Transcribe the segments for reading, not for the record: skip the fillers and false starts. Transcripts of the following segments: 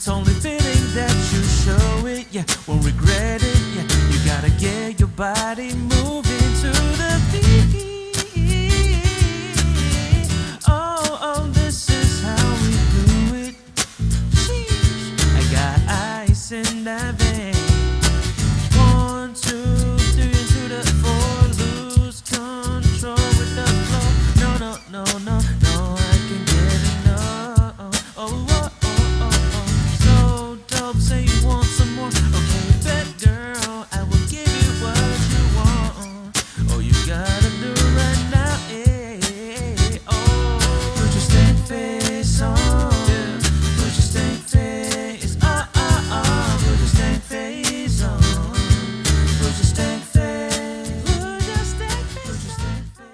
it's only fitting that you show it. Yeah, won't regret it. Yeah, you gotta get your body moving to the beat. Oh, this is how we do it. Sheesh. I got ice in that vein. 1, 2, 3 into the 4. Lose control with the flow. No, I can get enough. So dope, say you want some more. Okay, bet girl, I will give you what you want. Oh, you gotta do right now, put your stank face on. Yeah. Put your stank face, put your stank face on. Put your stank face, put your stank face.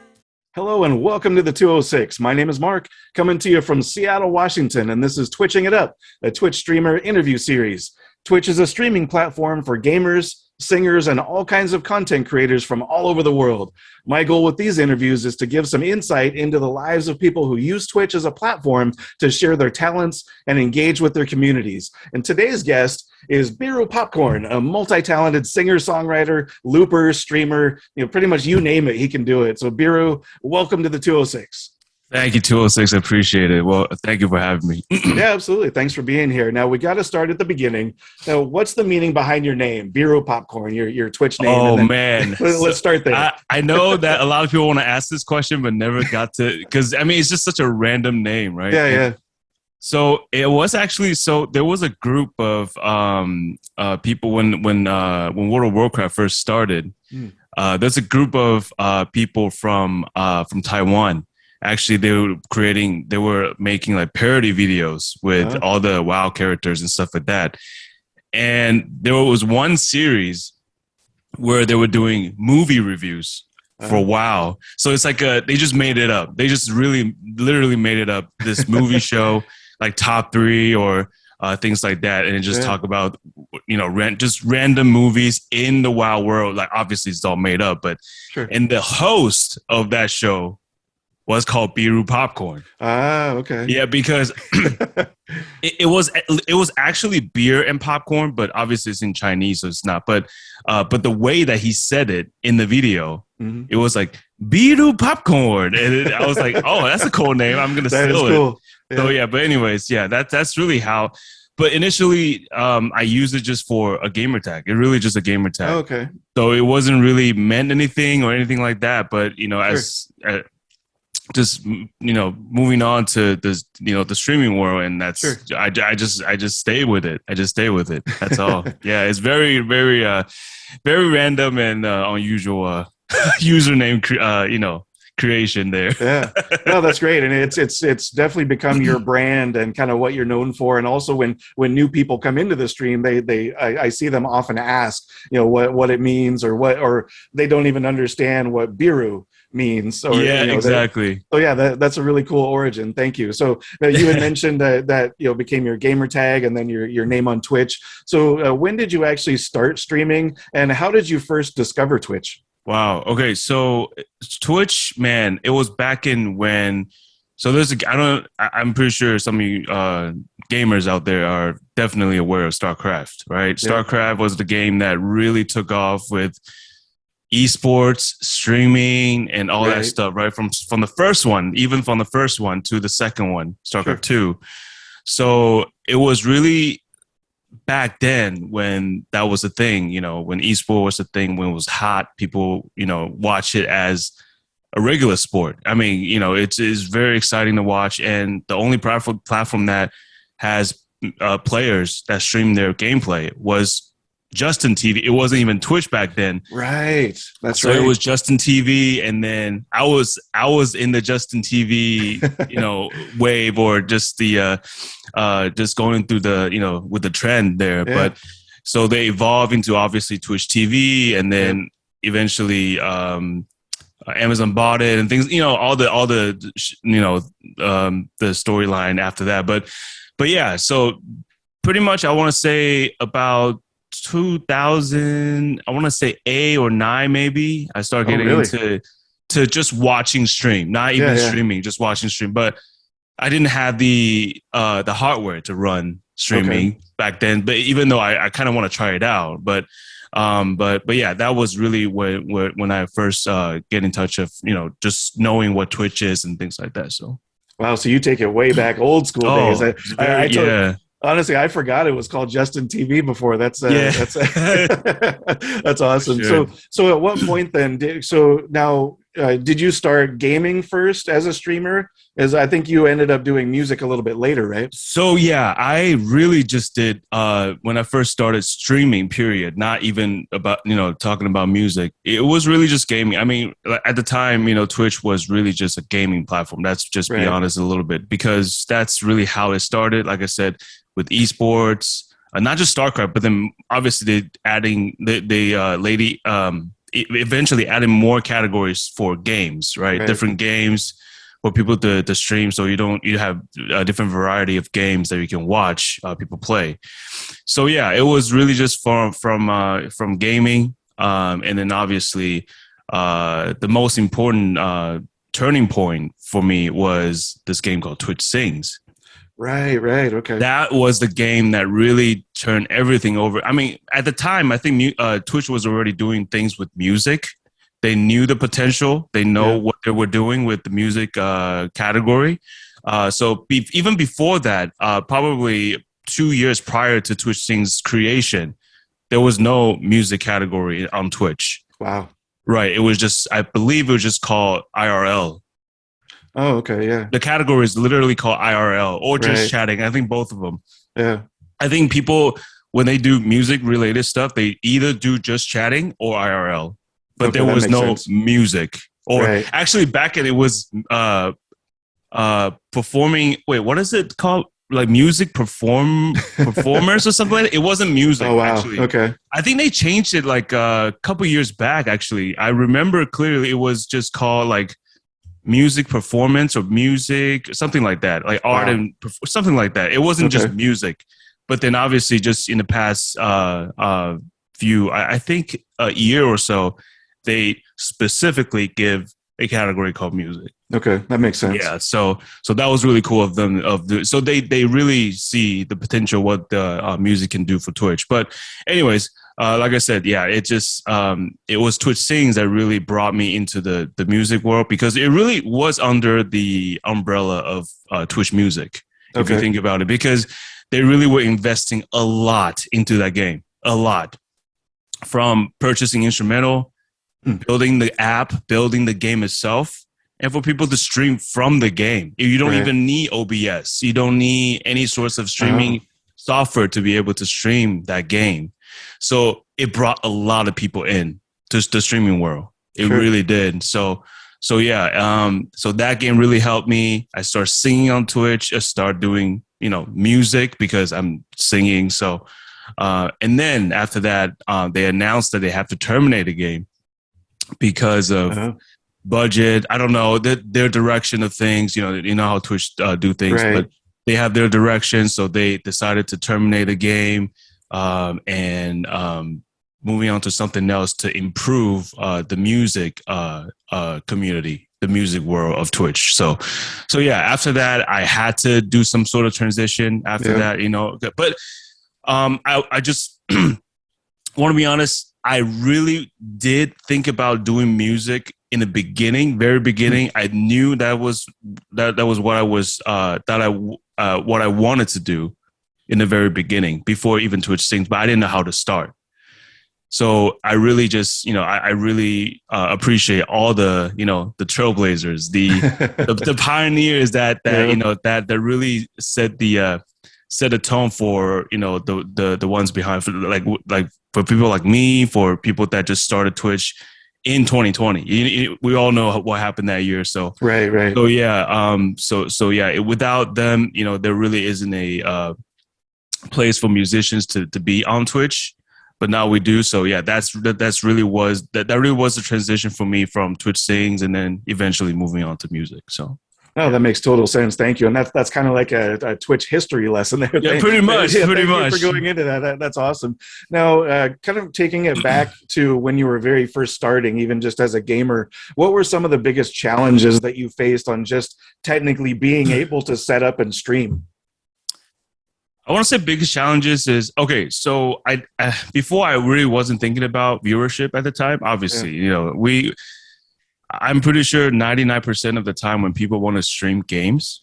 Hello and welcome to the 206. My name is Marc, coming to you from Seattle, Washington, and this is Twitching It Up, a Twitch streamer interview series. Twitch is a streaming platform for gamers, singers, and all kinds of content creators from all over the world. My goal with these interviews is to give some insight into the lives of people who use Twitch as a platform to share their talents and engage with their communities. And today's guest is BeeruPopcorn, a multi-talented singer, songwriter, looper, streamer, pretty much you name it, he can do it. So Beeru, welcome to the 206. Thank you, 206. I appreciate it. Well, thank you for having me. Yeah, absolutely. Thanks for being here. Now, we got to start at the beginning. Now, what's the meaning behind your name, BeeruPopcorn, your Twitch name? Oh, man. Let's start there. I know that a lot of people want to ask this question, but never got to, because, I mean, it's just such a random name, right? Yeah. So it was actually, there was a group of people when World of Warcraft first started. There's a group of people from Taiwan. Actually, they were making like parody videos with all the WoW characters and stuff like that. And there was one series where they were doing movie reviews for WoW. So it's like they just made it up. They just literally made it up. This movie show, like top 3 or things like that, and just talk about just random movies in the WoW world. Like obviously it's all made up, but and the host of that show was called BeeruPopcorn. Okay. Yeah, because it was actually beer and popcorn, but obviously it's in Chinese, so it's not. But the way that he said it in the video, it was like BeeruPopcorn, and I was like, oh, that's a cool name. I'm gonna steal it. Cool. Yeah. So yeah, but anyways, yeah, that's really how. But initially, I used it just for a gamer tag. It really just a gamer tag. Oh, okay. So it wasn't really meant anything or anything like that. But just moving on to this, the streaming world, and that's I just stay with it. That's all. Yeah, it's very very very random and unusual username creation there. Yeah, no, that's great, and it's definitely become your brand and kind of what you're known for. And also when new people come into the stream, I see them often ask what it means or they don't even understand what Beeru means. Or, exactly. That's a really cool origin. Thank you. So you had mentioned that became your gamer tag and then your name on Twitch. So when did you actually start streaming, and how did you first discover Twitch? Wow. Okay. So Twitch, man, it was back in when. So I'm pretty sure some of you gamers out there are definitely aware of StarCraft, right? Yeah. StarCraft was the game that really took off with esports, streaming, and all that stuff, right? From the first one, even from the first one to the second one, StarCraft 2. So it was really back then when that was a thing, when esports was a thing, when it was hot, people, watch it as a regular sport. I mean, it's very exciting to watch. And the only platform that has players that stream their gameplay was Justin TV. It wasn't even Twitch back then. Right. That's so right. So it was Justin TV, and then I was in the Justin TV, wave, or just the just going through the with the trend there. Yeah. But so they evolved into obviously Twitch TV, and then eventually Amazon bought it and things. All the storyline after that. But yeah. So pretty much, I want to say about 2000, I want to say 8 or 9 maybe. I started getting into just watching stream, not even streaming, just watching stream. But I didn't have the hardware to run streaming back then. But even though I kind of want to try it out, but yeah, that was really when I first get in touch of, just knowing what Twitch is and things like that. So wow, so you take it way back, old school days. Yeah. Honestly, I forgot it was called Justin TV before. That's that's awesome. Sure. So at what point then? Did you start gaming first as a streamer? As I think you ended up doing music a little bit later, right? So yeah, I really just did when I first started streaming. Period. Not even about talking about music. It was really just gaming. I mean, at the time, Twitch was really just a gaming platform. That's just be honest a little bit, because that's really how it started. Like I said, with esports, not just StarCraft, but then obviously eventually adding more categories for games, right? Different games for people to stream, so you have a different variety of games that you can watch people play. So yeah, it was really just from gaming, and then obviously the most important turning point for me was this game called TwitchSings. Right. Okay. That was the game that really turned everything over. I mean, at the time, I think Twitch was already doing things with music. They knew the potential. They know what they were doing with the music category. So even before that, probably 2 years prior to TwitchSings creation, there was no music category on Twitch. Wow. Right. It was just, I believe it was just called IRL. Oh, okay, yeah. The category is literally called IRL or just chatting. I think both of them. Yeah. I think people, when they do music-related stuff, they either do just chatting or IRL. But there was no music. Or actually, back in it was performing. Wait, what is it called? Like music performers or something like that? It wasn't music, actually. Okay. I think they changed it like a couple years back, actually. I remember clearly it was just called like music performance or music, something like that, like art and something like that. It wasn't just music. But then obviously just in the past few, I think a year or so, they specifically give a category called music. Okay, that makes sense. Yeah, so that was really cool of them. So they really see the potential what the music can do for Twitch. But anyways, like I said, yeah, it just it was TwitchSings that really brought me into the music world, because it really was under the umbrella of Twitch Music, if you think about it, because they really were investing a lot into that game, a lot, from purchasing instrumental, building the app, building the game itself, and for people to stream from the game. You don't even need OBS. You don't need any source of streaming software to be able to stream that game. So it brought a lot of people in to the streaming world. It really did. So yeah. So that game really helped me. I started singing on Twitch. I started doing, music because I'm singing. So, and then after that, they announced that they have to terminate the game because of budget. I don't know their direction of things. You know how Twitch do things, but they have their direction. So they decided to terminate the game. And moving on to something else to improve the music community, the music world of Twitch. So yeah, after that, I had to do some sort of transition after that, but I just want to be honest. I really did think about doing music in the very beginning. I knew that was what I was what I wanted to do in the very beginning, before even TwitchSings, but I didn't know how to start. So I really just, I really appreciate all the, the trailblazers, the pioneers that really set the tone for, the ones behind, for like for people like me, for people that just started Twitch in 2020. We all know what happened that year. So right. So yeah, so yeah, without them, there really isn't a place for musicians to be on Twitch, but now we do. So yeah, that really was the transition for me from TwitchSings and then eventually moving on to music. So no, that makes total sense. Thank you. And that's kind of like a Twitch history lesson there. Yeah, pretty much. Thank you for going into that. That's awesome. Now, kind of taking it back to when you were very first starting, even just as a gamer, what were some of the biggest challenges that you faced on just technically being able to set up and stream? I want to say biggest challenges is okay. So I before I really wasn't thinking about viewership at the time. Obviously, you know, I'm pretty sure 99% of the time when people want to stream games,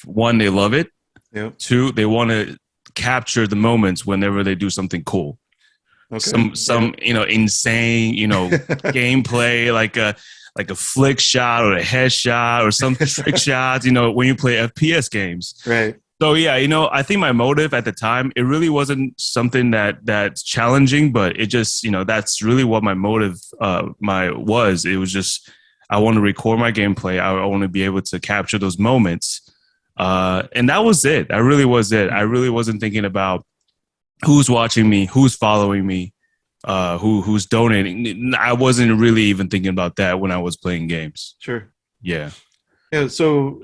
one, they love it. Yep. Two, they want to capture the moments whenever they do something cool. Okay. Some you know, insane, you know, gameplay like a flick shot or a headshot or some trick shots, you know, when you play FPS games. Right. So yeah, you know, I think my motive at the time, it really wasn't something that's challenging, but it just, you know, that's really what my motive was. It was just I want to record my gameplay. I want to be able to capture those moments. And that was it. That really was it. I really wasn't thinking about who's watching me, who's following me, who's donating. I wasn't really even thinking about that when I was playing games. Sure. Yeah. Yeah. So,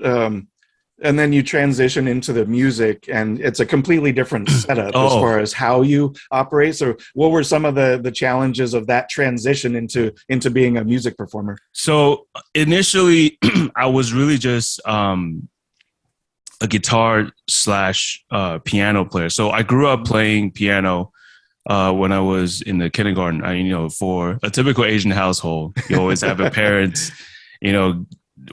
and then you transition into the music, and it's a completely different setup as far as how you operate. So, what were some of the challenges of that transition into being a music performer? So initially, I was really just a guitar / piano player. So I grew up playing piano when I was in the kindergarten. You know, for a typical Asian household, you always have a parents, you know,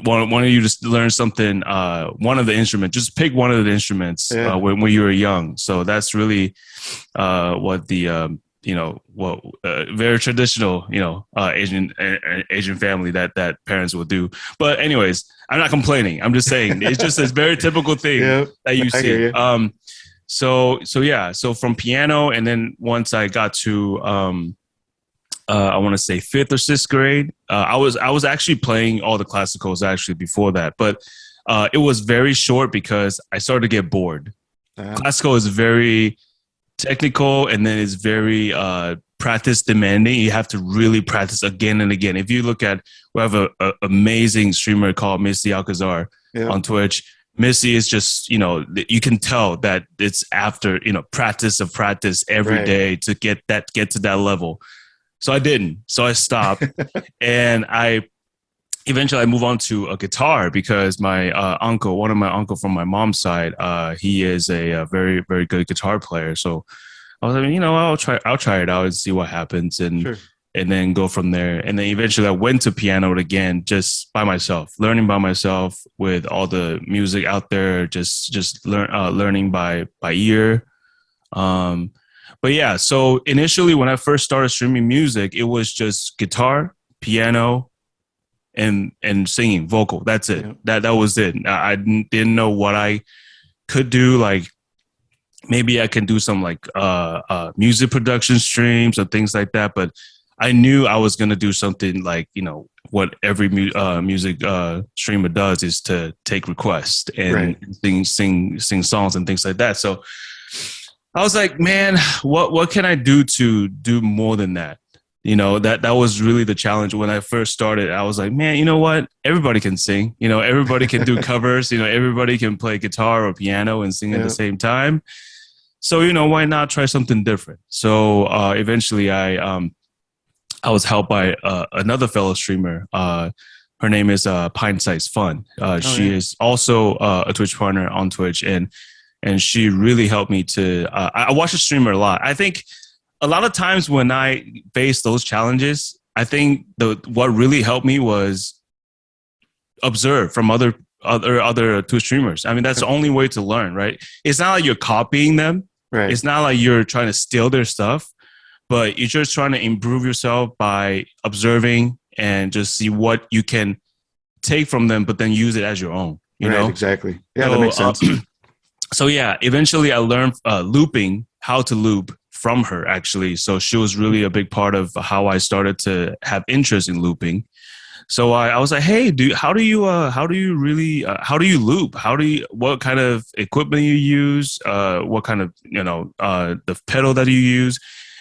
one of you just learn something, one of the instruments, just pick one of the instruments when you were young. So that's really what the, you know, very traditional, you know, Asian family that parents will do. But anyways, I'm not complaining. I'm just saying it's just this very typical thing that you see. So from piano, and then once I got to I want to say 5th or 6th grade, I was actually playing all the classicals actually before that, but it was very short because I started to get bored. Classical is very technical, and then it's very practice demanding. You have to really practice again and again. If you look at, we have an amazing streamer called Missy Alcazar on Twitch. Missy is just, you know, you can tell that it's after, you know, practice every day to get to that level. So I didn't. So I stopped, and eventually I moved on to a guitar because my uncle, one of my uncle from my mom's side, he is a very, very good guitar player. So I was like, you know, I'll try it out and see what happens, and then go from there. And then eventually I went to piano again, just by myself, learning by myself with all the music out there, just learning by ear. But yeah, so initially when I first started streaming music, it was just guitar, piano, and singing, vocal. That's it. That was it. I didn't know what I could do. Like maybe I can do some like music production streams or things like that. But I knew I was gonna do something like, you know, what every music streamer does is to take requests and sing songs and things like that. So I was like, man, what can I do to do more than that? You know, that was really the challenge when I first started. I was like, man, you know what? Everybody can sing. You know, everybody can do covers. You know, everybody can play guitar or piano and sing at the same time. So, you know, why not try something different? So eventually I was helped by another fellow streamer. Her name is Pine Size Fun. She is also a Twitch partner on Twitch, and she really helped me to. I watch a streamer a lot. I think a lot of times when I face those challenges, I think what really helped me was observe from other Twitch streamers. I mean, that's the only way to learn, right? It's not like you're copying them. Right. It's not like you're trying to steal their stuff, but you're just trying to improve yourself by observing and just see what you can take from them, but then use it as your own. You know exactly. Yeah, that makes sense. So yeah, eventually I learned looping, how to loop from her actually. So she was really a big part of how I started to have interest in looping. So I was like, hey, how do you loop? What kind of equipment you use? What kind of, you know, the pedal that you use?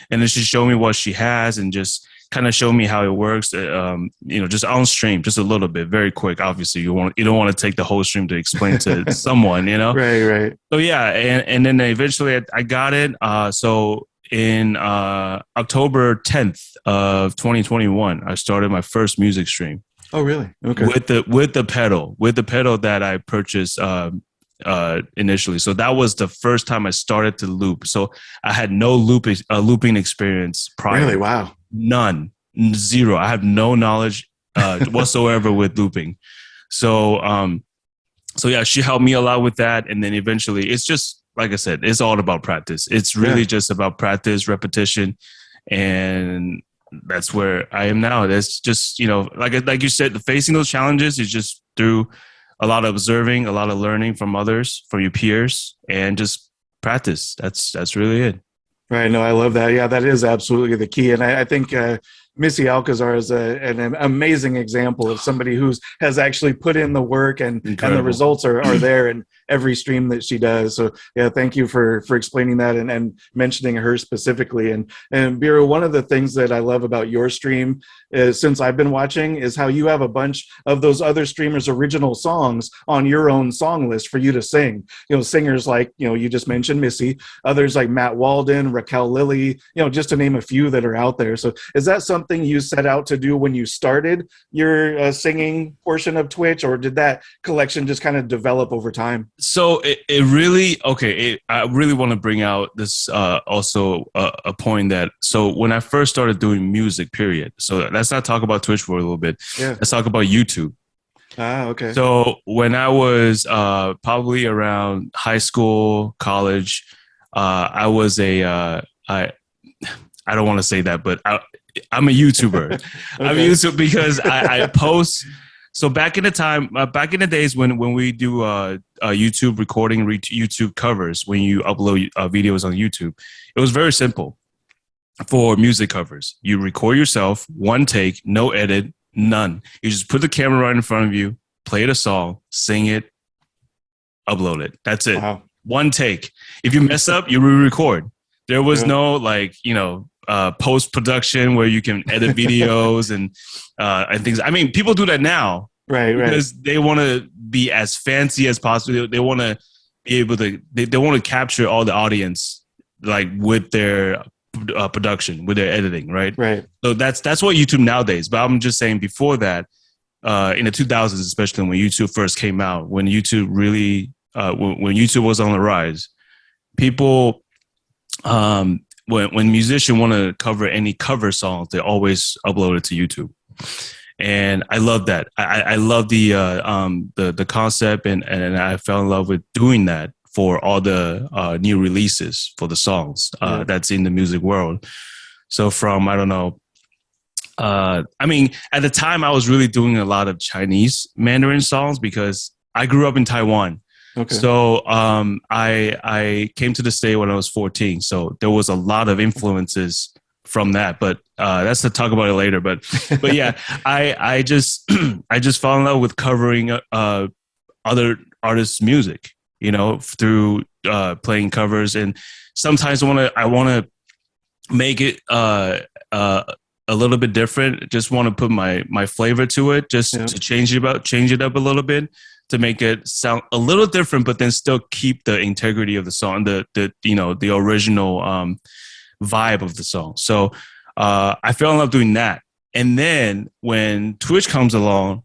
And then she showed me what she has and just kind of showed me how it works. You know, just on stream, just a little bit, very quick. Obviously, you don't want to take the whole stream to explain to someone, you know. Right. So yeah, and then eventually I got it. So in October 10th of 2021, I started my first music stream. Oh, really? Okay. With the pedal that I purchased initially. So that was the first time I started to loop. So I had no looping experience prior. Really? Wow. None. Zero. I have no knowledge whatsoever with looping. So yeah, she helped me a lot with that. And then eventually it's just, like I said, it's all about practice. It's really just about practice, repetition. And that's where I am now. That's just, like you said, facing those challenges is just through a lot of observing, a lot of learning from others, from your peers, and just practice. That's really it. Right. No, I love that. Yeah, that is absolutely the key. And I think Missy Alcazar is an amazing example of somebody who has actually put in the work, and the results are there in every stream that she does. So yeah, thank you for explaining that and mentioning her specifically. And Beeru, one of the things that I love about your stream is, since I've been watching, is how you have a bunch of those other streamers' original songs on your own song list for you to sing. Singers like, you just mentioned Missy, others like Matt Walden, Raquel Lilly, just to name a few that are out there. So is that something you set out to do when you started your singing portion of Twitch, or did that collection just kind of develop over time? So it really, I really want to bring out this also a point that, so when I first started doing music, period. So let's not talk about Twitch for a little bit. Yeah. Let's talk about YouTube. Ah, okay. So when I was probably around high school, college, I was I don't want to say that, but I'm a YouTuber. Okay. I'm a YouTuber because I post. So back in the days when we do YouTube recording, YouTube covers, when you upload videos on YouTube, it was very simple for music covers. You record yourself, one take, no edit, none. You just put the camera right in front of you, play the song, sing it, upload it. That's it. Wow. One take. If you mess up, you re-record. There was no post-production where you can edit videos and things. I mean, people do that now, right? Because they want to be as fancy as possible. They want to be able to. They want to capture all the audience, like with their production, with their editing, right? Right. So that's what YouTube nowadays. But I'm just saying, before that, in the 2000s, especially when YouTube first came out, when YouTube really, when YouTube was on the rise, people. When musicians want to cover any cover songs, they always upload it to YouTube, and I love that. I love the concept, and I fell in love with doing that for all the new releases for the songs that's in the music world. So from, I don't know, I mean, at the time I was really doing a lot of Chinese Mandarin songs because I grew up in Taiwan. Okay. So I came to the state when I was 14. So there was a lot of influences from that, but that's to talk about it later. But yeah, I just fell in love with covering other artists' music, through playing covers. And sometimes I want to make it a little bit different. Just want to put my flavor to it, just to change it up a little bit, to make it sound a little different, but then still keep the integrity of the song, the original vibe of the song. So I fell in love doing that. And then when Twitch comes along,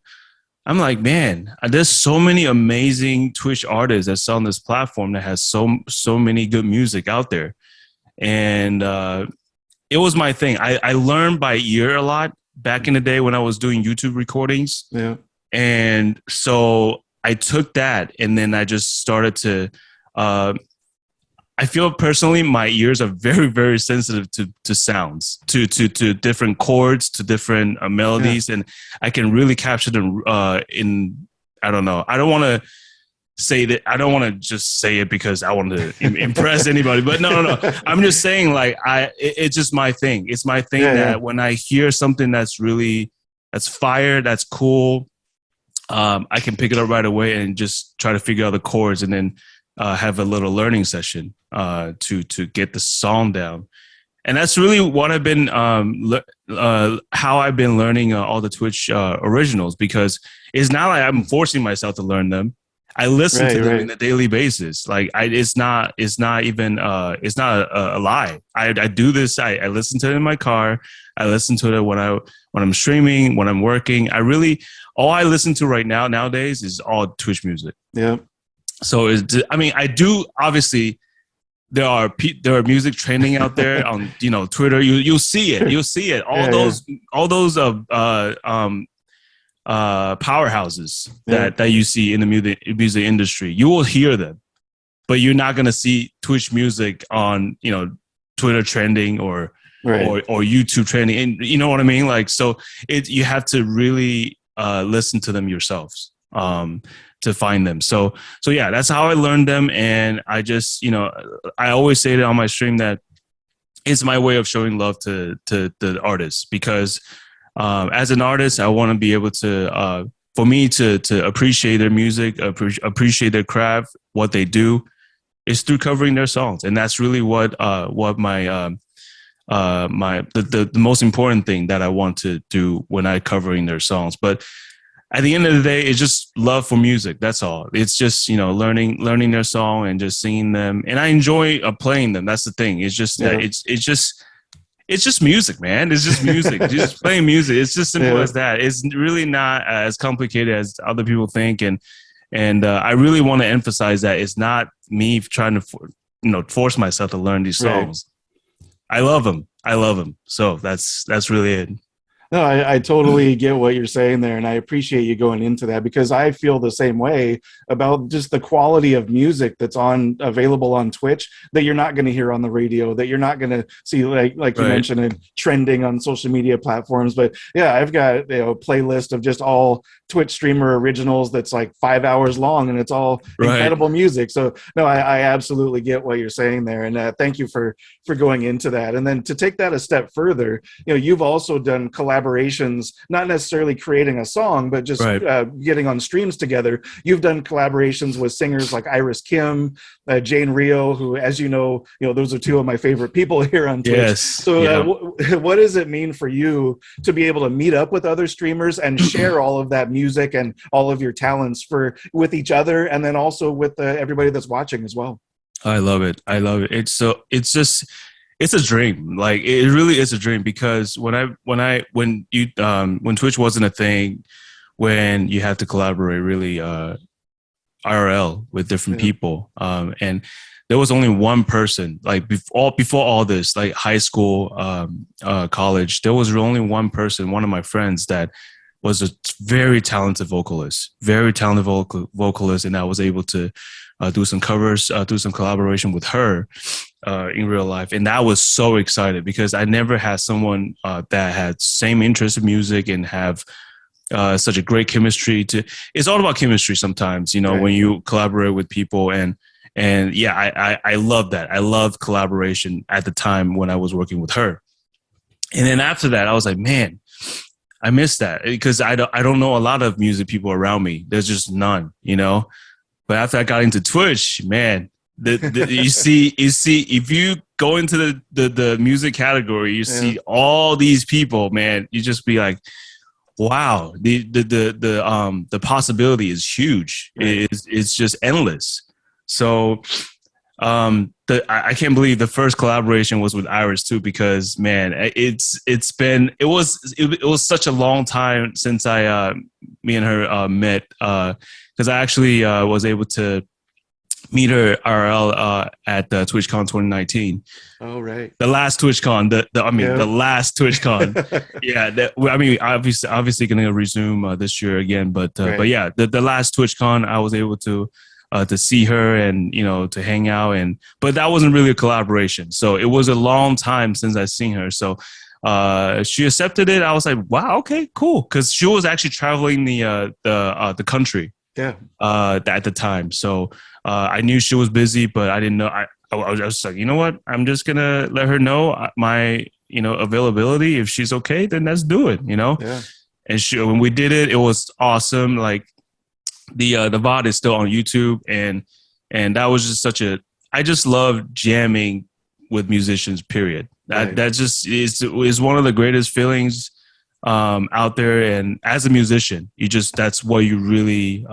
I'm like, man, there's so many amazing Twitch artists that's on this platform that has so many good music out there. And it was my thing. I learned by ear a lot back in the day when I was doing YouTube recordings. Yeah. And so I took that, and then I just started to, I feel personally my ears are very, very sensitive to sounds, to different chords, to different melodies, and I can really capture them in, I don't know. I don't want to say that. I don't want to just say it because I want to impress anybody, but no. I'm just saying, like, it's just my thing. It's my thing that when I hear something that's fire, that's cool, I can pick it up right away and just try to figure out the chords, and then have a little learning session to get the song down. And that's really what I've been how I've been learning all the Twitch originals, because it's not like I'm forcing myself to learn them. I listen to them on a daily basis. Like it's not even a lie. I do this. I listen to it in my car. I listen to it when I'm streaming, when I'm working. All I listen to nowadays is all Twitch music. Yeah. So I mean, I do obviously. There are music trending out there on Twitter. You'll see it. You'll see it. All those powerhouses that you see in the music industry. You will hear them, but you're not gonna see Twitch music on Twitter trending or YouTube trending. And you know what I mean? Like, so you have to really listen to them yourselves. To find them. So yeah, that's how I learned them. And I just, I always say it on my stream that it's my way of showing love to the artists, because as an artist, I want to be able to, for me to appreciate their music, appreciate their craft, what they do, is through covering their songs. And that's really what my the most important thing that I want to do when I covering their songs. But at the end of the day, it's just love for music. That's all. It's just, learning their song and just singing them. And I enjoy playing them. That's the thing. It's just that it's just music, man. It's just music. Just playing music. It's just simple as that. It's really not as complicated as other people think. And I really want to emphasize that it's not me trying to force myself to learn these songs. Right. I love them. So that's really it. No, I totally get what you're saying there, and I appreciate you going into that, because I feel the same way about just the quality of music that's available on Twitch that you're not going to hear on the radio, that you're not going to see, like you mentioned, it trending on social media platforms. But yeah, I've got a playlist of just all Twitch streamer originals that's like 5 hours long, and it's all incredible music. So no, I absolutely get what you're saying there, and thank you for going into that. And then to take that a step further, you've also done collaborations, not necessarily creating a song, but just getting on streams together. You've done collaborations with singers like Iris Kim, JayneRio, who, as you know, those are two of my favorite people here on Twitch. Yes. So what does it mean for you to be able to meet up with other streamers and share all of that music and all of your talents with each other, and then also with everybody that's watching as well? I love it. It's a dream. Like, it really is a dream, because when Twitch wasn't a thing, when you had to collaborate really IRL with different people, and there was only one person, like before all this, like high school, college, there was only one person, one of my friends, that was a very talented vocalist, and I was able to do some covers, do some collaboration with her in real life. And I was so excited, because I never had someone that had same interest in music and have such a great chemistry. It's all about chemistry sometimes, when you collaborate with people. And yeah, I love that. I love collaboration at the time when I was working with her. And then after that, I was like, man, I miss that, because I don't know a lot of music people around me. There's just none, But after I got into Twitch, man, you see, if you go into the music category, you see all these people, man. You just be like, wow, the possibility is huge. Right. It's just endless. So I can't believe the first collaboration was with Iris too, because man, it was such a long time since me and her met, because I actually was able to meet her IRL at TwitchCon 2019. Oh, right. The last TwitchCon, the last TwitchCon. Yeah, obviously going to resume this year again, but yeah, the last TwitchCon, I was able to see her and to hang out, but that wasn't really a collaboration. So it was a long time since I seen her. So she accepted it. I was like, wow, okay, cool, because she was actually traveling the country. Yeah. At the time. So I knew she was busy, but I didn't know. I was just like, you know what? I'm just gonna let her know my availability. If she's okay, then let's do it. Yeah. And when we did it, it was awesome. Like the VOD is still on YouTube, and that was just I just love jamming with musicians. Period. That just is one of the greatest feelings out there. And as a musician, that's what you really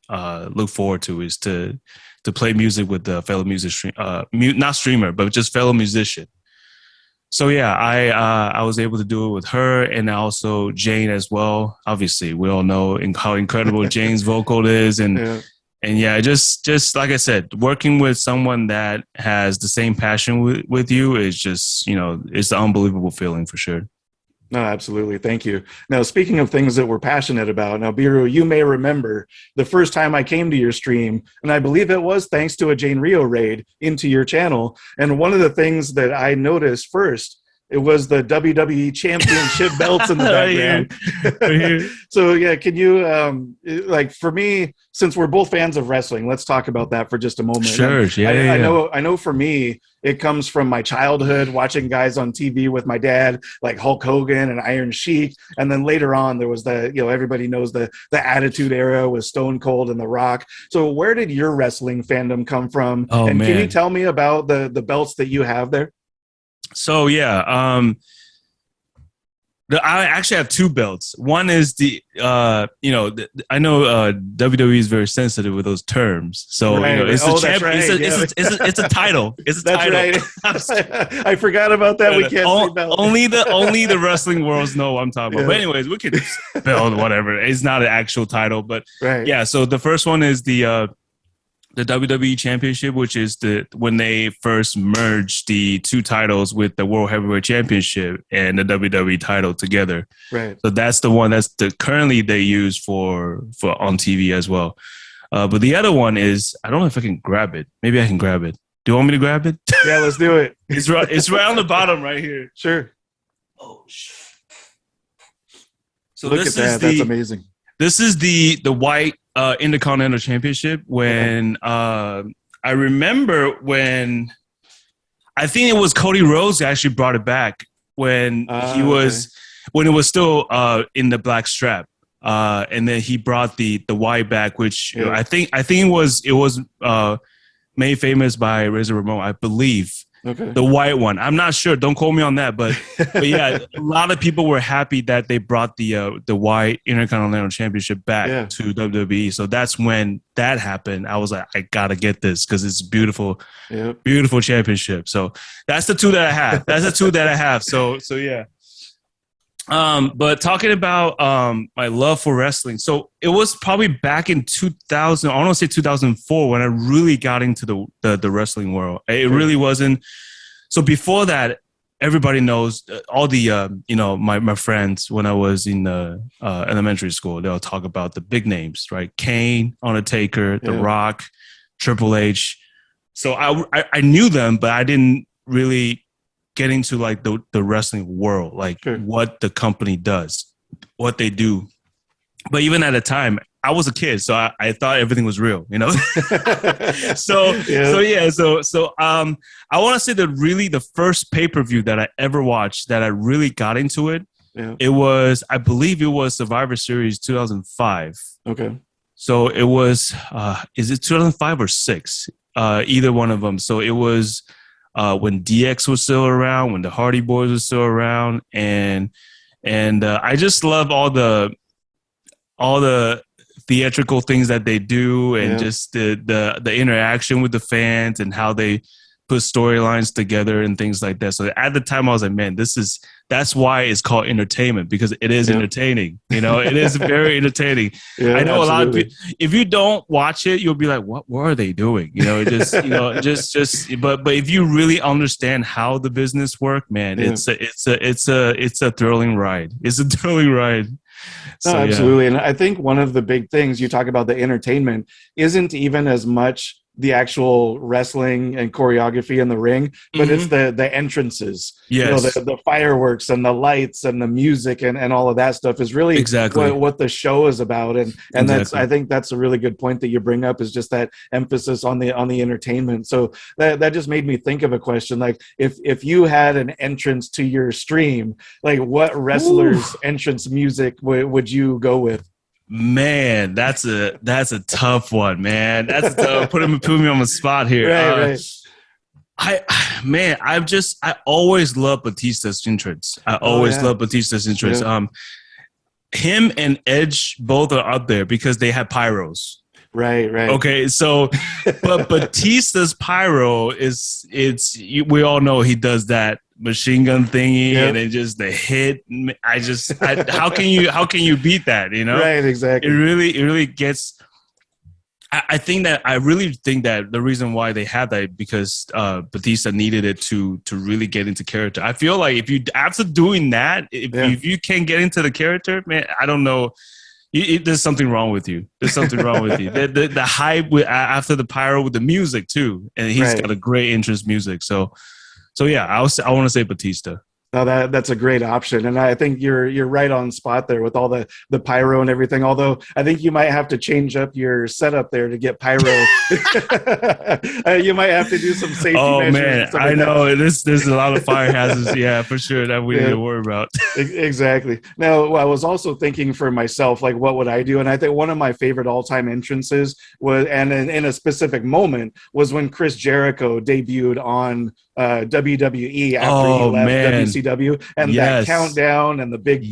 look forward to, is to play music with the fellow musician, not streamer, but just fellow musician. So yeah, I was able to do it with her, and also Jayne as well. Obviously, we all know how incredible Jayne's vocal is, and And yeah, just like I said, working with someone that has the same passion with you is just, it's an unbelievable feeling for sure. No, absolutely. Thank you. Now, speaking of things that we're passionate about, now, Beeru, you may remember the first time I came to your stream, and I believe it was thanks to a JayneRio raid into your channel. And one of the things that I noticed first, it was the WWE Championship belts in the background. Right here. So, yeah, can you, for me, since we're both fans of wrestling, let's talk about that for just a moment. Sure. I know for me, it comes from my childhood watching guys on TV with my dad, like Hulk Hogan and Iron Sheik. And then later on, there was everybody knows the Attitude Era with Stone Cold and The Rock. So where did your wrestling fandom come from? Oh, and man. Can you tell me about the belts that you have there? So yeah, I actually have two belts. One is I know WWE is very sensitive with those terms. So right. It's a it's a title. It's a title. Right. I forgot about that. We can't say belt. Only the wrestling worlds know what I'm talking about. But anyways, we can belt whatever. It's not an actual title, but right. Yeah. So the first one is the WWE Championship, which is when they first merged the two titles with the World Heavyweight Championship and the WWE title together. Right. So that's the one that's currently they use for on TV as well. But the other one is, I don't know if I can grab it. Maybe I can grab it. Do you want me to grab it? Yeah, let's do it. It's right on the bottom right here. Sure. Oh shit. So look at that. That's amazing. This is the white Intercontinental Championship. When I remember when I think it was Cody Rhodes who actually brought it back when when it was still in the black strap, and then he brought the white back, which I think it was made famous by Razor Ramon, I believe. Okay. The white one. I'm not sure. Don't quote me on that. But yeah, a lot of people were happy that they brought the white Intercontinental Championship back to WWE. So that's when that happened. I was like, I gotta get this because it's beautiful, beautiful championship. So that's the two that I have. So yeah. But talking about my love for wrestling, so it was probably back in 2000, I want to say 2004, when I really got into the wrestling world. It really wasn't. So before that, everybody knows all the my friends when I was in elementary school. They'll talk about the big names, right? Kane, Undertaker, The Rock, Triple H. So I knew them, but I didn't really get into like the wrestling world, like what the company does, what they do. But even at the time, I was a kid, so I thought everything was real, So I want to say that really the first pay-per-view that I ever watched that I really got into it, it was, I believe it was Survivor Series 2005. Okay. So it was, is it 2005 or 6? Either one of them. So it was when DX was still around, when the Hardy Boys were still around, and I just love all the theatrical things that they do, and just the interaction with the fans and how they put storylines together and things like that. So at the time I was like, man, that's why it's called entertainment, because it is entertaining. It is very entertaining. I know absolutely. A lot of people, if you don't watch it, you'll be like, what are they doing? But if you really understand how the business work, man, it's a thrilling ride. It's a thrilling ride. No, absolutely. And I think one of the big things you talk about, the entertainment, isn't even as much the actual wrestling and choreography in the ring, but it's the entrances, the fireworks and the lights and the music and all of that stuff is really exactly what the show is about. And that's, I think that's a really good point that you bring up, is just that emphasis on the entertainment. So that just made me think of a question. Like if you had an entrance to your stream, like what wrestler's entrance music would you go with? Man, that's a tough one, man. That's a tough, put me on the spot here. Right. I always love Batista's entrance. Love Batista's entrance. Him and Edge both are up there because they have pyros. Right. Okay, so but Batista's pyro we all know he does that machine gun thingy and then just the hit. How can you beat that? Right, exactly. It really gets. I think that I really think that the reason why they had that because Batista needed it to really get into character. I feel like if you after doing that, if you can't get into the character, man, I don't know. There's something wrong with you. There's something wrong with you. The hype after the pyro with the music too, and he's got a great entrance music. So yeah, I want to say Batista. No, that's a great option, and I think you're right on spot there with all the pyro and everything. Although I think you might have to change up your setup there to get pyro. You might have to do some safety measures. Oh man, I know there's a lot of fire hazards. Yeah, for sure that we need to worry about. Exactly. Now, I was also thinking for myself, like, what would I do? And I think one of my favorite all-time entrances was, and in a specific moment, was when Chris Jericho debuted on WWE after he left WCW, and that countdown and the big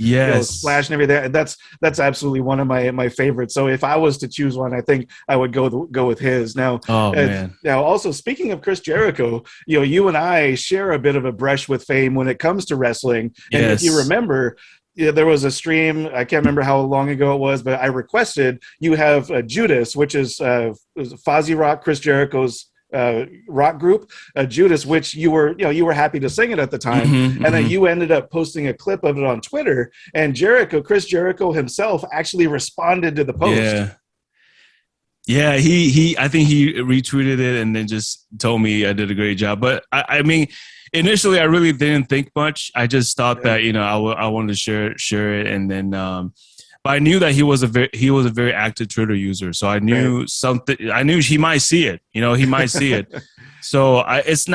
splash and everything. That's absolutely one of my favorites. So if I was to choose one, I think I would go with his. Now, now also speaking of Chris Jericho, you and I share a bit of a brush with fame when it comes to wrestling. And if you remember, there was a stream, I can't remember how long ago it was, but I requested you have Judas, which is Fozzy Rock, Chris Jericho's rock group, Judas, which you were happy to sing it at the time, and then you ended up posting a clip of it on Twitter, and Chris Jericho himself actually responded to the post. Yeah, I think he retweeted it and then just told me I did a great job. But I mean, initially I really didn't think much. I just thought that I wanted to share it, and then but I knew that he was a very active Twitter user, so I knew something. I knew he might see it. He might see it. So it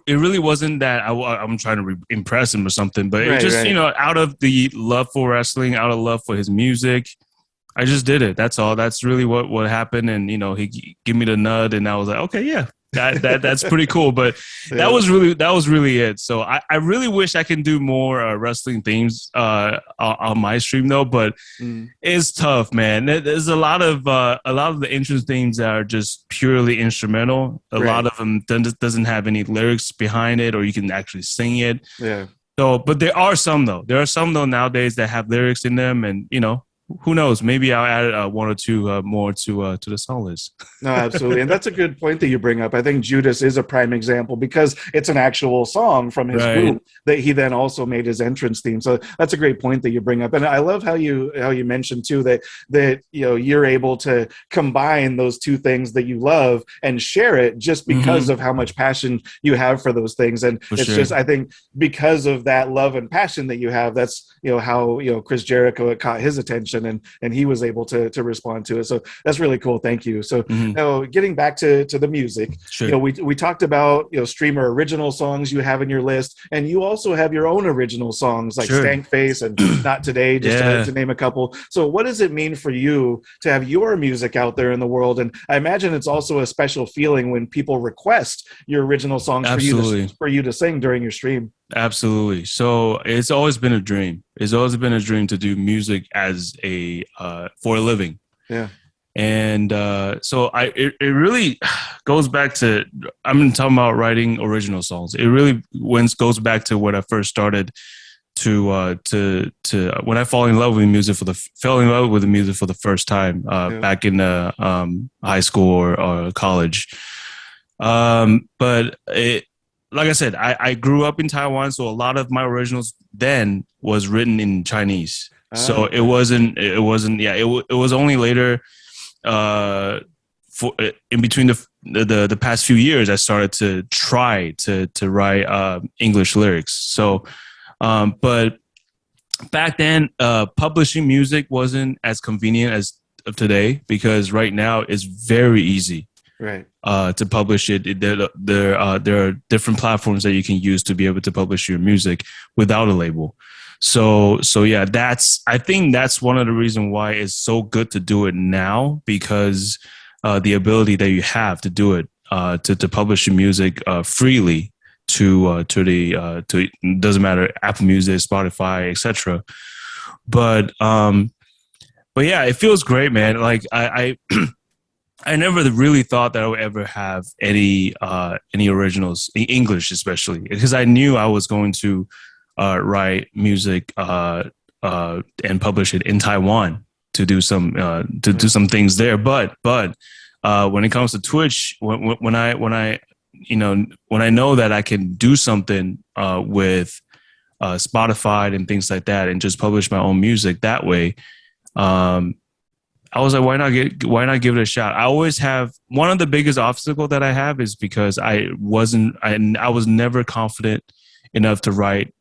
really wasn't that I'm trying to impress him or something, but it just out of the love for wrestling, out of love for his music, I just did it. That's all. That's really what happened. And he gave me the nod, and I was like, okay, yeah. That's pretty cool, but that was really it. So I really wish I can do more wrestling themes on my stream though, but it's tough, man. There's a lot of the entrance themes that are just purely instrumental. A lot of them doesn't have any lyrics behind it, or you can actually sing it. Yeah. So, but there are some though. Nowadays that have lyrics in them, and who knows? Maybe I'll add one or two more to the song list. No, absolutely. And that's a good point that you bring up. I think Judas is a prime example because it's an actual song from his group that he then also made his entrance theme. So that's a great point that you bring up. And I love how you mentioned too that you're able to combine those two things that you love and share it just because of how much passion you have for those things. And just, I think because of that love and passion that you have, that's how Chris Jericho caught his attention. And he was able to respond to it. So that's really cool. Thank you. So getting back to the music, we talked about streamer original songs you have in your list, and you also have your own original songs like Stank Face and Not Today, just to name a couple. So what does it mean for you to have your music out there in the world? And I imagine it's also a special feeling when people request your original songs for you to sing during your stream. Absolutely. So it's always been a dream. It's always been a dream to do music as for a living. Yeah. And so it really goes back to, I'm talking about writing original songs. It really goes back to when I first started to when I fell in love with music for the first time back in high school or college. But like I said, I grew up in Taiwan, so a lot of my originals then was written in Chinese. So it was only later, in between the past few years, I started to try to write English lyrics. So, but back then, publishing music wasn't as convenient as of today, because right now it's very easy. To publish it. There are different platforms that you can use to be able to publish your music without a label. So yeah, I think that's one of the reasons why it's so good to do it now, because the ability that you have to do it, to publish your music freely to doesn't matter, Apple Music, Spotify, etc. But yeah, it feels great, man. Like I never really thought that I would ever have any originals in English, especially because I knew I was going to write music and publish it in Taiwan. do some do some things there. But when it comes to Twitch, when I know that I can do something with Spotify and things like that, and just publish my own music that way, I was like, why not give it a shot? I always have one of the biggest obstacle that I have is because I was never confident enough to write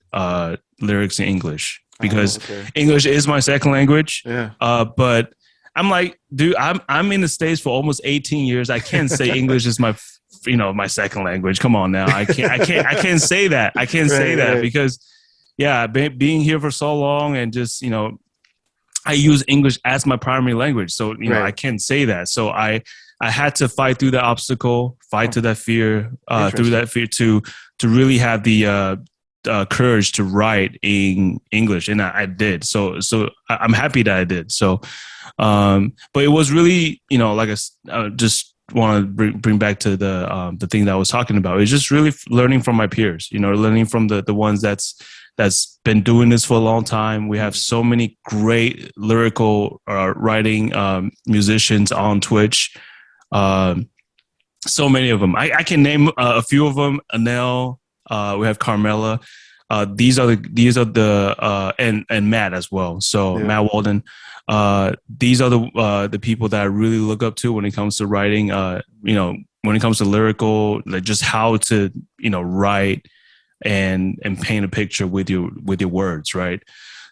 lyrics in English, because English is my second language. Yeah. But I'm like, dude, I'm in the States for almost 18 years. I can't say English is my second language. Come on now. I can't say that. I can't say that because being here for so long and just, I use English as my primary language. So, I can't say that. So I had to fight through that obstacle, through that fear, to really have the courage to write in English. And I did. So I'm happy that I did. So, but it was really, like I just want to bring back to the thing that I was talking about. It's just really learning from my peers, learning from the ones that's been doing this for a long time. We have so many great lyrical writing musicians on Twitch. So many of them. I can name a few of them. Anel, we have Carmela. These are the and Matt as well. So Matt Walden. These are the people that I really look up to when it comes to writing. When it comes to lyrical, like just how to write and paint a picture with your words, right?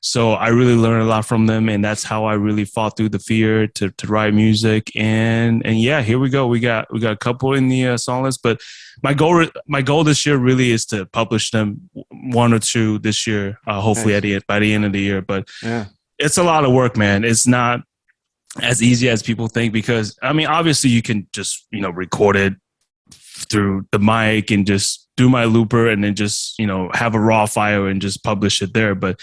So I really learned a lot from them, and that's how I really fought through the fear to write music. And yeah, here we go. We got a couple in the song list, but my goal this year really is to publish them, one or two this year, hopefully by the end of the year. But it's a lot of work, man. It's not as easy as people think, because obviously you can just record it through the mic and just do my looper and then just have a raw file and just publish it there. But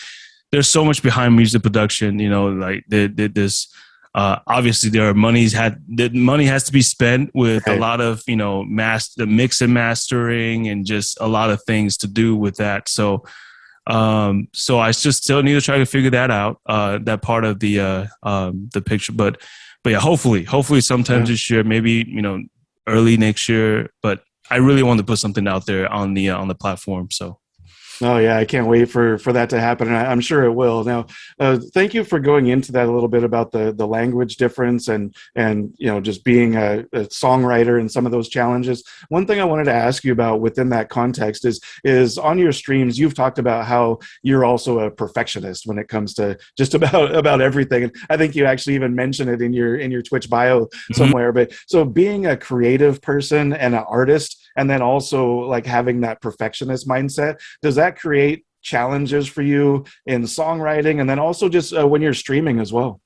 there's so much behind music production, like this. Obviously, the money has to be spent with a lot of the mix and mastering and just a lot of things to do with that. So I just still need to try to figure that out, that part of the picture. But yeah, hopefully sometime this year, maybe early next year. But I really want to put something out there on the platform. So. Oh yeah, I can't wait for that to happen, and I'm sure it will. Now, thank you for going into that a little bit about the language difference and just being a songwriter and some of those challenges. One thing I wanted to ask you about within that context is on your streams, you've talked about how you're also a perfectionist when it comes to just about everything, and I think you actually even mentioned it in your Twitch bio somewhere. But so being a creative person and an artist, and then also like having that perfectionist mindset, does that create challenges for you in songwriting, and then also just when you're streaming as well?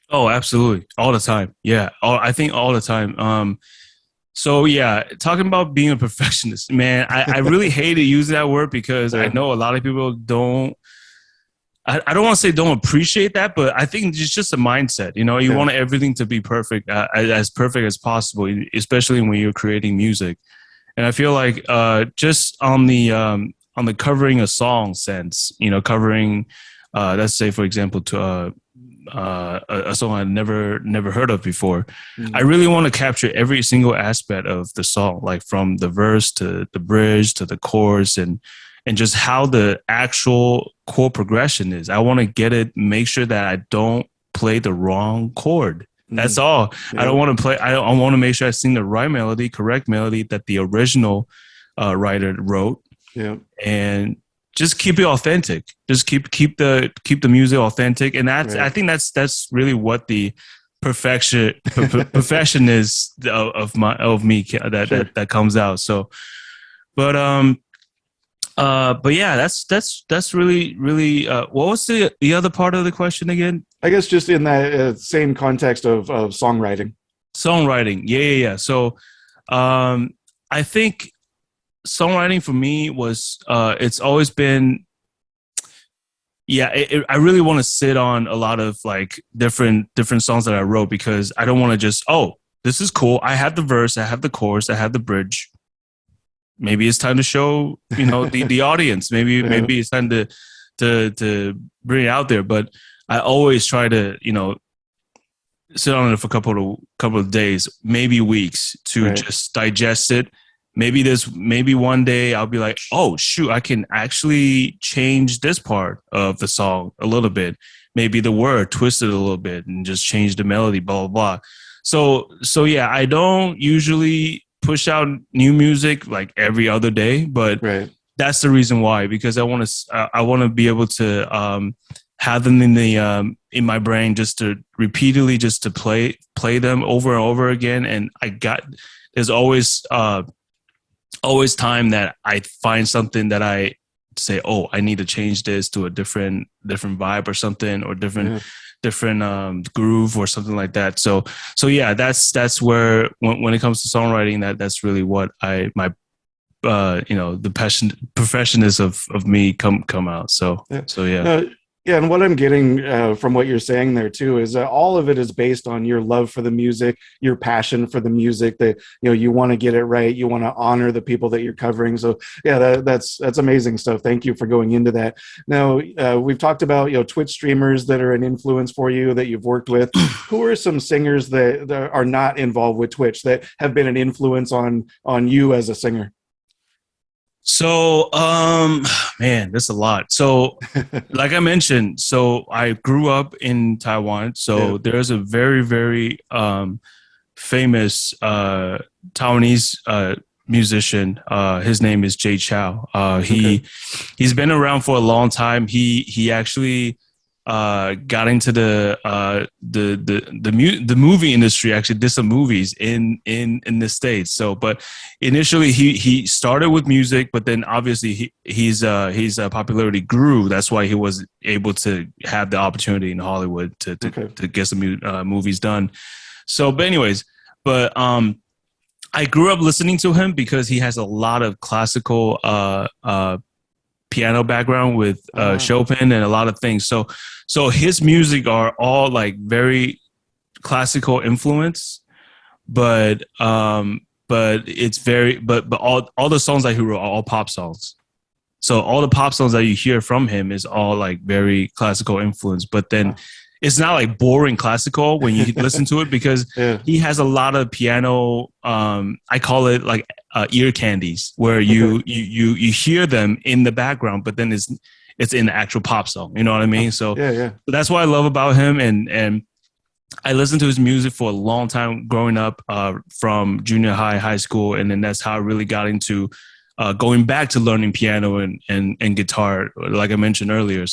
Oh, absolutely. All the time. Yeah. I think all the time. So yeah, talking about being a perfectionist, man, I really hate to use that word because I know a lot of people don't, I don't want to say don't appreciate that, but I think it's just a mindset. You want everything to be perfect, as perfect as possible, especially when you're creating music. And I feel like just on the covering a song sense, covering, let's say, for example, to a song I never heard of before. I really want to capture every single aspect of the song, like from the verse to the bridge to the chorus, and just how the actual chord progression is. I want to make sure that I don't play the wrong chord. That's all. Yeah. I don't want to play. I want to make sure I sing the right melody, correct melody that the original writer wrote. Yeah. And just keep it authentic. Just keep the music authentic. And I think that's really what the perfectionist of me that comes out. So, but yeah, that's really. What was the other part of the question again? I guess just in that same context of songwriting. Songwriting, yeah. So, I think songwriting for me was it's always been. Yeah, I really want to sit on a lot of like different songs that I wrote, because I don't want to just, this is cool. I have the verse, I have the chorus, I have the bridge. Maybe it's time to show, the audience. Maybe it's time to bring it out there. But I always try to, sit on it for a couple of days, maybe weeks to just digest it. Maybe one day I'll be like, oh shoot, I can actually change this part of the song a little bit. Maybe the word twisted a little bit and just change the melody, blah, blah, blah. So yeah, I don't usually push out new music like every other day, but that's the reason why, because I want to be able to have them in my brain just to repeatedly just to play them over and over again. And there's always time that I find something that I say, oh, I need to change this to a different vibe or something, or different groove or something like that. So yeah, that's where when it comes to songwriting, that's really what the perfectionist of me come out. So yeah. Yeah, and what I'm getting from what you're saying there too is that all of it is based on your love for the music, your passion for the music. That you want to get it right, you want to honor the people that you're covering. So yeah, that's amazing stuff. Thank you for going into that. Now we've talked about Twitch streamers that are an influence for you that you've worked with. Who are some singers that are not involved with Twitch that have been an influence on you as a singer? So, man, that's a lot. So, like I mentioned, so I grew up in Taiwan. So there's a very, very famous Taiwanese musician. His name is Jay Chou. He's been around for a long time. He actually got into the movie industry. Actually did some movies in the States. So, but initially he started with music, but then obviously his popularity grew. That's why he was able to have the opportunity in Hollywood to get some movies done. So, but anyways, I grew up listening to him because he has a lot of classical piano background with Chopin and a lot of things. So his music are all like very classical influence, but it's very but all the songs that he wrote are all pop songs. So all the pop songs that you hear from him is all like very classical influence, but then it's not like boring classical when you listen to it, because he has a lot of piano. I call it like ear candies, where you hear them in the background, but then it's in the actual pop song. You know what I mean? So that's what I love about him, and I listened to his music for a long time growing up, from junior high school, and then that's how I really got into going back to learning piano and guitar, like I mentioned earlier.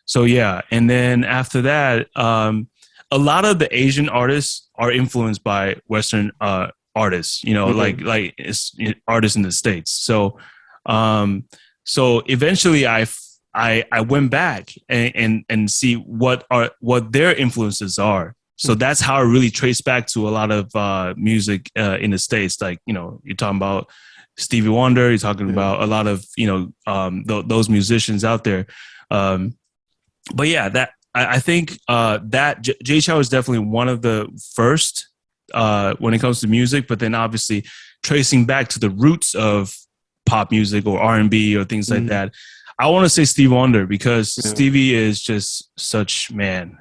So yeah, and then after that, a lot of the Asian artists are influenced by Western artists. Like it's artists in the States. So eventually, I went back and see what their influences are. So that's how I really trace back to a lot of music in the States. Like you're talking about Stevie Wonder. You're talking about a lot of those musicians out there. But yeah, that I think that Jay Chou is definitely one of the first when it comes to music. But then obviously tracing back to the roots of pop music or R&B or things like that, I want to say Stevie Wonder, because Stevie is just such He's brilliant.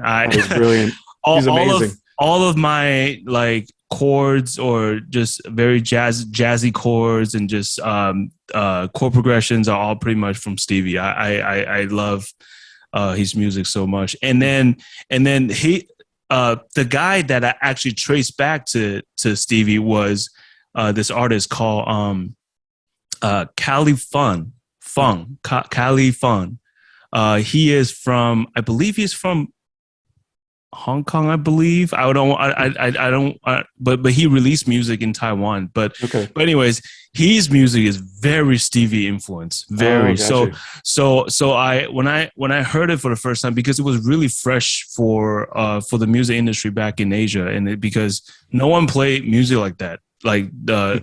He's amazing. All of my like chords, or just very jazzy chords, and just chord progressions are all pretty much from Stevie. I love his music so much. And then he the guy that I actually traced back to Stevie was this artist called Cali Fun. He is from, I believe he's from Hong Kong, I believe. But he released music in Taiwan. But anyways, his music is very Stevie influenced. Very. So when I heard it for the first time, because it was really fresh for the music industry back in Asia, and because no one played music like that. Like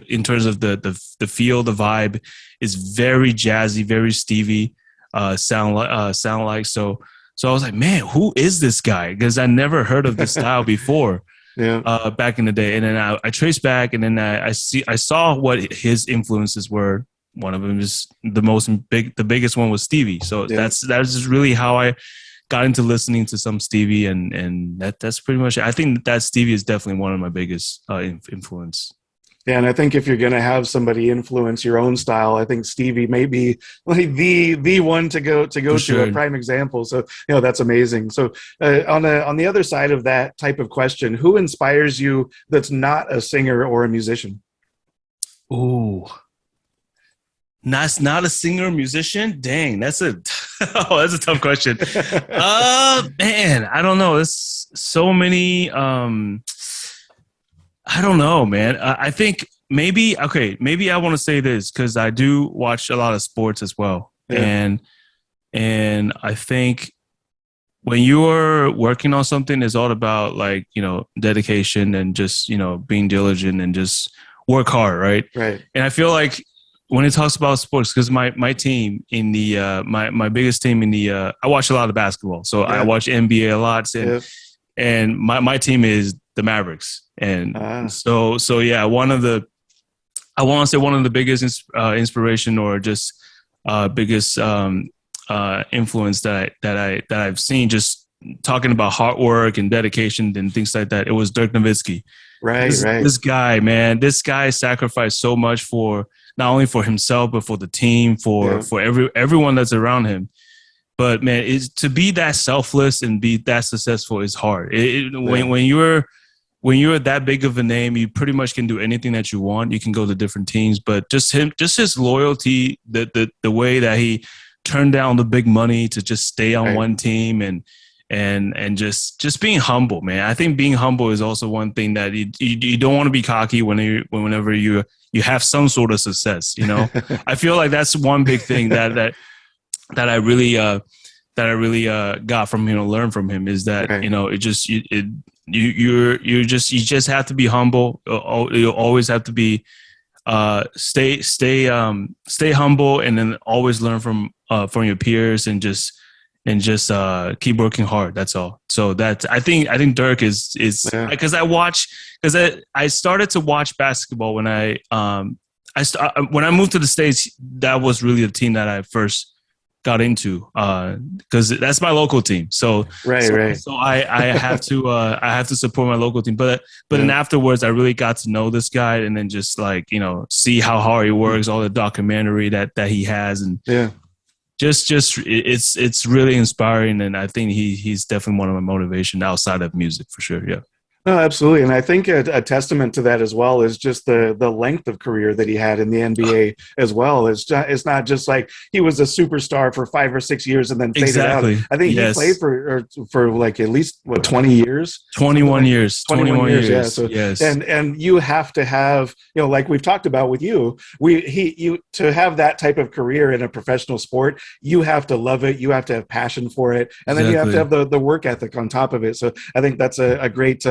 in terms of the feel, the vibe is very jazzy, very Stevie sound like. So I was like, man, who is this guy? Because I never heard of this style before. Back in the day. And then I traced back, and then I saw what his influences were. One of them is the biggest one was Stevie. So that's just really how I got into listening to some Stevie, and that's pretty much it. I think that Stevie is definitely one of my biggest influence. Yeah, and I think if you're going to have somebody influence your own style, I think Stevie may be like the one to go to, a prime example. So that's amazing. So on the other side of that type of question, who inspires you that's not a singer or a musician? Ooh, not a singer or musician. Dang, that's a tough question. Man, I don't know. There's so many. I don't know, man. I think maybe I want to say this because I do watch a lot of sports as well. Yeah. And I think when you're working on something, it's all about like, dedication and just, being diligent and just work hard, right? Right. And I feel like when it talks about sports, because my team in the my biggest team in the I watch a lot of basketball. So I watch NBA a lot and my team is the Mavericks. And so yeah, I want to say one of the biggest inspiration or just biggest influence that I've seen, just talking about hard work and dedication and things like that. It was Dirk Nowitzki. Right. This guy, man, this guy sacrificed so much for not only for himself but for the team, for everyone that's around him. But man, to be that selfless and be that successful is hard. When you're that big of a name, you pretty much can do anything that you want. You can go to different teams, but just his loyalty, the way that he turned down the big money to just stay on one team and just being humble, man. I think being humble is also one thing that you don't want to be cocky whenever you have some sort of success. I feel like that's one big thing that I really got from him, learned from him, is that you just have to be humble. You always have to be stay humble, and then always learn from your peers, and just keep working hard. That's all. So I think Dirk is because I started to watch basketball when when I moved to the States. That was really the team that I first got into, because that's my local team. So I have to support my local team. But then afterwards, I really got to know this guy, and then just see how hard he works, all the documentary that he has, and just it's really inspiring. And I think he's definitely one of my motivation outside of music for sure. Yeah. No, absolutely. And I think a testament to that as well is just the length of career that he had in the NBA as well. It's not just like he was a superstar for 5 or 6 years and then faded out. I think he played for like at least 20 years? 21 years. 21 years. Yeah. So, yes. And you have to have, like we've talked about with you, to have that type of career in a professional sport, you have to love it. You have to have passion for it. And then you have to have the work ethic on top of it. So I think that's a great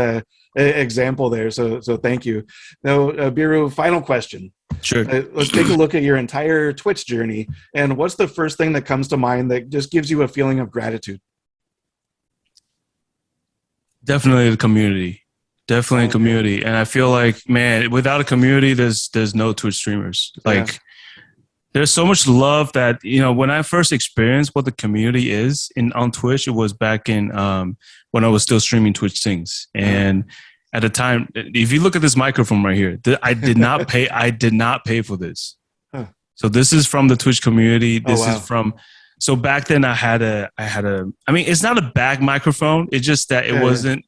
example there. So thank you. Now, Beeru, final question. Sure. Let's take a look at your entire Twitch journey. And what's the first thing that comes to mind that just gives you a feeling of gratitude? Definitely the community. Definitely community. And I feel like, man, without a community, there's no Twitch streamers. There's so much love that, when I first experienced what the community is on Twitch, it was back in when I was still streaming TwitchSings. And at the time, if you look at this microphone right here, I did not pay for this. So this is from the Twitch community. This is from, so back then I mean, it's not a bag microphone. It's just that it wasn't,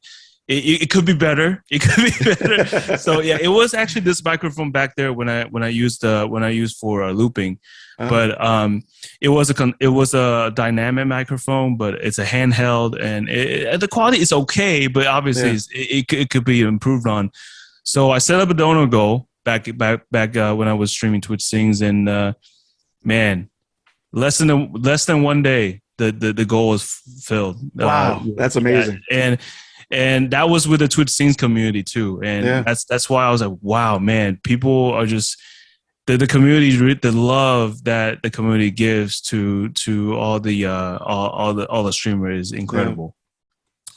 it could be better. It could be better. So yeah, it was actually this microphone back there when I used for looping, but it was a dynamic microphone, but it's a handheld, and the quality is okay, but obviously it could be improved on. So I set up a donor goal back when I was streaming TwitchSings, and man, less than 1 day the goal was filled. Wow, that's amazing. And that was with the TwitchSings community too. And that's why I was like, wow, man, people are just the community, the love that the community gives to all the streamers is incredible.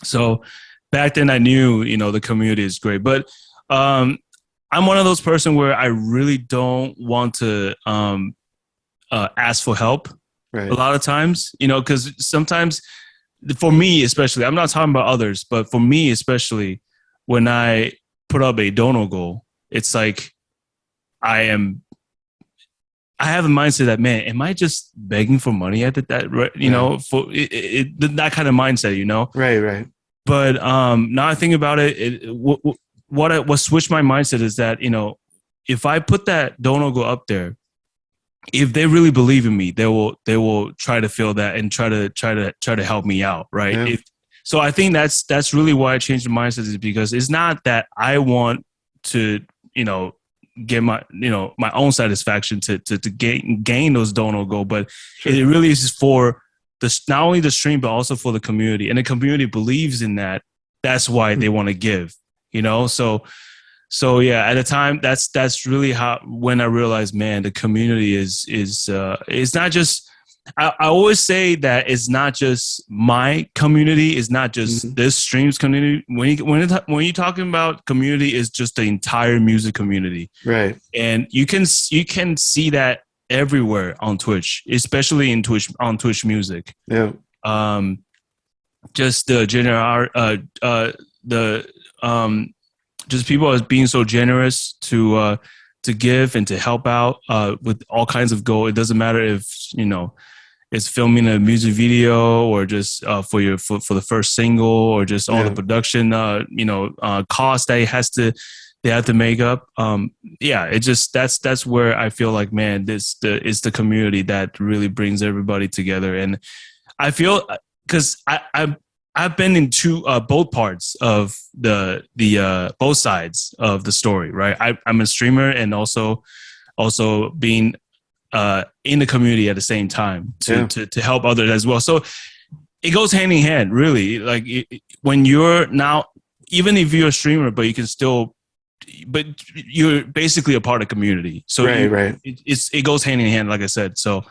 So back then I knew, the community is great, but I'm one of those person where I really don't want to ask for help a lot of times, because sometimes for me especially, I'm not talking about others, but for me especially, when I put up a dono goal, it's like I have a mindset that, man, am I just begging for money at that you know, for that kind of mindset, you know? Right. But now I think about it, what switched my mindset is that, you know, if I put that dono goal up there, if they really believe in me, they will try to feel that and try to help me out, right? Yeah. So I think that's really why I changed the mindset, is because it's not that I want to, you know, get my own satisfaction to gain those dono goal, but it really is for not only the stream but also for the community, and the community believes in that. That's why they want to give, you know. So yeah, at the time, that's really when I realized, man, the community is it's not just. I always say that it's not just my community. It's not just this stream's community. When you're talking about community, it's just the entire music community, right? And you can see that everywhere on Twitch, especially on Twitch music. Yeah. Just the just people as being so generous to give and to help out with all kinds of goal. It doesn't matter if, you know, it's filming a music video or just for the first single, or just all the production cost that they have to make up. It just that's where I feel like, man, it's the community that really brings everybody together. And I feel, because I've been in both parts of the both sides of the story, right? I'm a streamer and also being in the community at the same time to help others as well. So it goes hand in hand, really. Like when you're now, even if you're a streamer, but you're basically a part of the community. So right. It goes hand in hand, like I said. So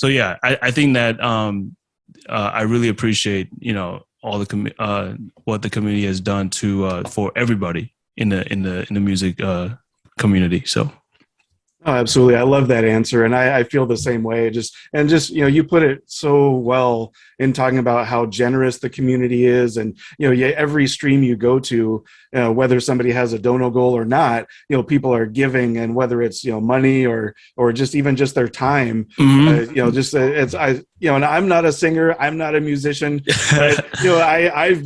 yeah, I think that I really appreciate, you know, all the what the community has done for everybody in the music community. So. Oh, absolutely. I love that answer. And I feel the same way. Just, you know, you put it so well in talking about how generous the community is. And, you know, every stream you go to, whether somebody has a dono goal or not, you know, people are giving, and whether it's, you know, money or just even just their time, you know, just and I'm not a singer, I'm not a musician, but, you know, I've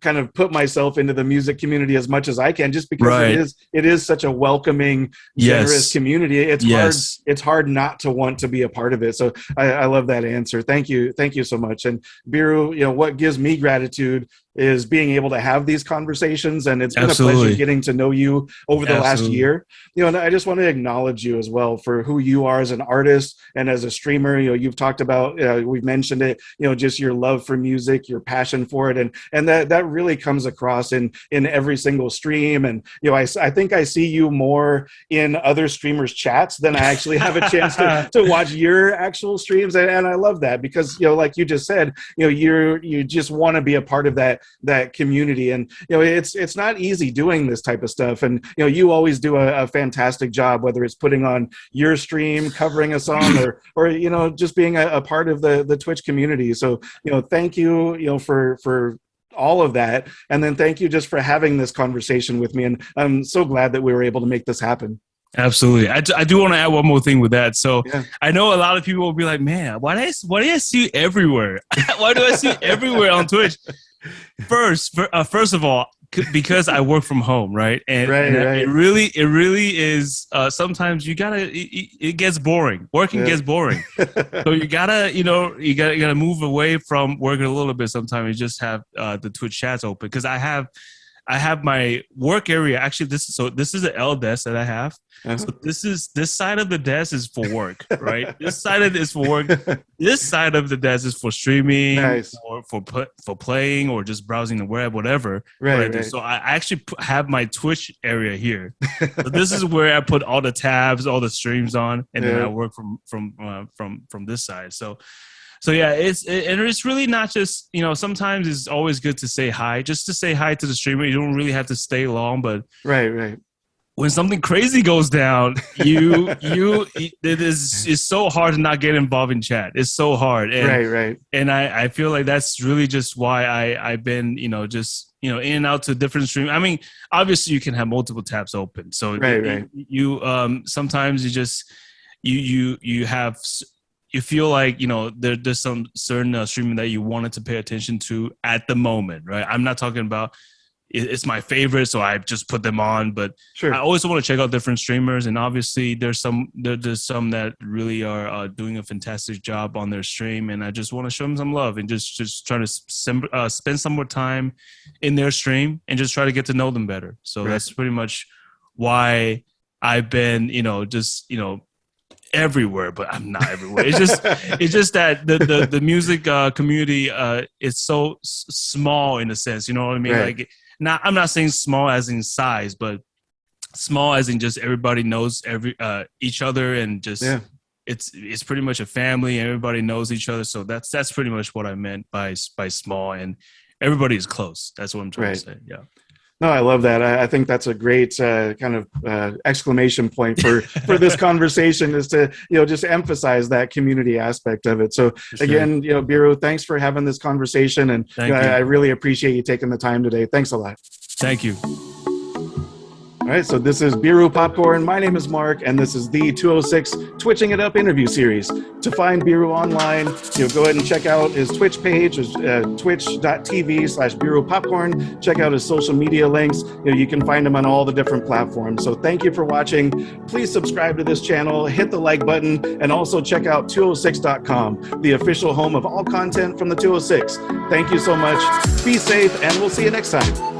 kind of put myself into the music community as much as I can, just because it is such a welcoming, generous community. It's hard not to want to be a part of it. So I love that answer. Thank you so much. And Beeru, you know, what gives me gratitude is being able to have these conversations, and it's been a pleasure getting to know you over the last year. You know, and I just want to acknowledge you as well for who you are as an artist and as a streamer. You know, you've talked about, we've mentioned it, you know, just your love for music, your passion for it, and that really comes across in every single stream. And, you know, I think I see you more in other streamers' chats than I actually have a chance to watch your actual streams, and I love that, because, you know, like you just said, you know, you just want to be a part of that community. And, you know, it's not easy doing this type of stuff. And, you know, you always do a fantastic job, whether it's putting on your stream, covering a song, or you know, just being a part of the Twitch community. So, you know, thank you, you know, for all of that. And then thank you just for having this conversation with me. And I'm so glad that we were able to make this happen. Absolutely. I do want to add one more thing with that. So I know a lot of people will be like, man, why do I see you everywhere? Why do I see you everywhere on Twitch? First of all, because I work from home, right? And it really is. Sometimes it gets boring. Working gets boring. So you gotta move away from working a little bit. Sometimes you just have the Twitch chats open, because I have my work area. Actually, this is an L desk that I have. So this side of the desk is for work, right? This side of it is for work. This side of the desk is for streaming, or for playing, or just browsing the web, whatever. Right. So I actually have my Twitch area here. So this is where I put all the tabs, all the streams on, and then I work from this side. So yeah, it's really not just, you know, sometimes it's always good to say hi, just to say hi to the streamer. You don't really have to stay long, but right. when something crazy goes down, it's so hard to not get involved in chat. It's so hard. And, right. And I feel like that's really just why I've been, just, in and out to different streams. I mean, obviously you can have multiple tabs open. So right. You sometimes you just, you feel like, there's some certain streaming that you wanted to pay attention to at the moment, right? I'm not talking about, it's my favorite, so I just put them on. But sure. I always want to check out different streamers, and obviously there's some that really are doing a fantastic job on their stream, and I just want to show them some love and just try to spend some more time in their stream and just try to get to know them better. So that's pretty much why I've been, everywhere, but I'm not everywhere. It's just that the music community is so small in a sense. You know what I mean? Right. Like. I'm not saying small as in size, but small as in just everybody knows each other, and just it's pretty much a family. Everybody knows each other, so that's pretty much what I meant by small, and everybody is close. That's what I'm trying to say. Yeah. No, I love that. I think that's a great kind of exclamation point for this conversation, is to just emphasize that community aspect of it. So again, Beeru, thanks for having this conversation, and I really appreciate you taking the time today. Thanks a lot. Thank you. All right, so this is BeeruPopcorn. My name is Mark, and this is the 206 Twitching It Up interview series. To find Beeru online, go ahead and check out his Twitch page, twitch.tv/BeeruPopcorn. Check out his social media links. You can find him on all the different platforms. So thank you for watching. Please subscribe to this channel, hit the like button, and also check out 206.com, the official home of all content from the 206. Thank you so much. Be safe, and we'll see you next time.